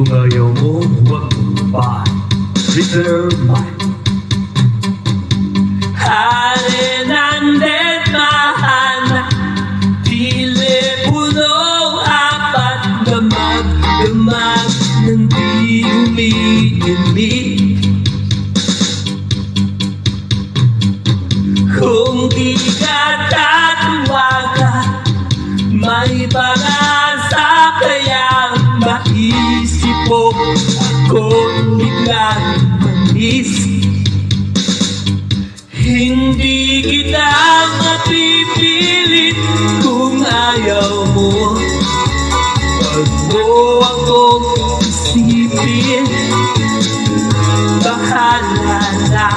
Kung ayaw mo, huwag pa reserve mine. Halinandit mahana telepono apat damag-damag ng di umiimik. Kung di ka tatawagan, may pag-asa kaya maisip mo ako'y biglang manis. Hindi kita mapipilit kung ayaw mo. Wag mo akong isipin, bahala na.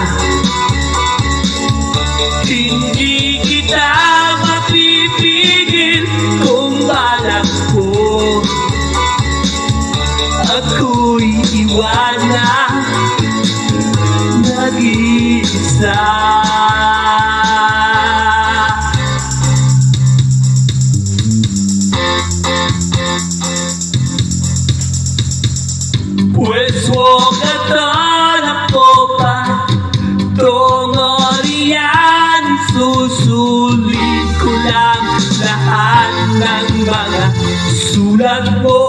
Hindi kita mapipigil kung balak ko ako'y iwanan nag-iisa. Pues huwag na ako pa tungorian, susulit ko lang lahat ng mga sulat mo.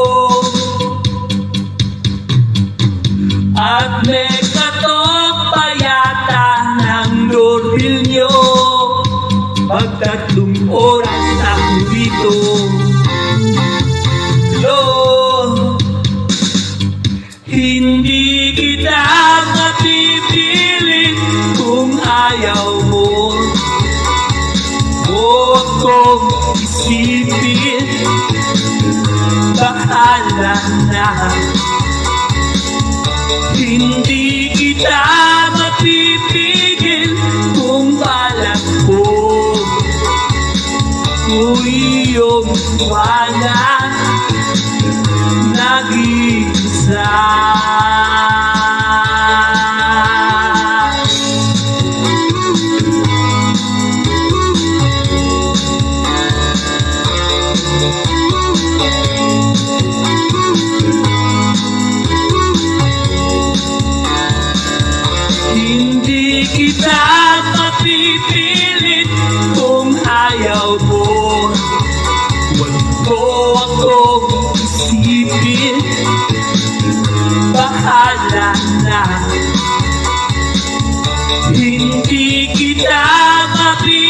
At may katok pa yata ng doorbell nyo pag 3 oras ako dito. Lord, hindi kita mapipilit kung ayaw mo. Huwag kong isipin, bahala na. Hindi kita mapipigil kung balak ko iyong iwanan nag-iisa. Hindi kita mapipilit kung ayaw mo. Huwag mo akong isipin, bahala na. Hindi kita mapipilit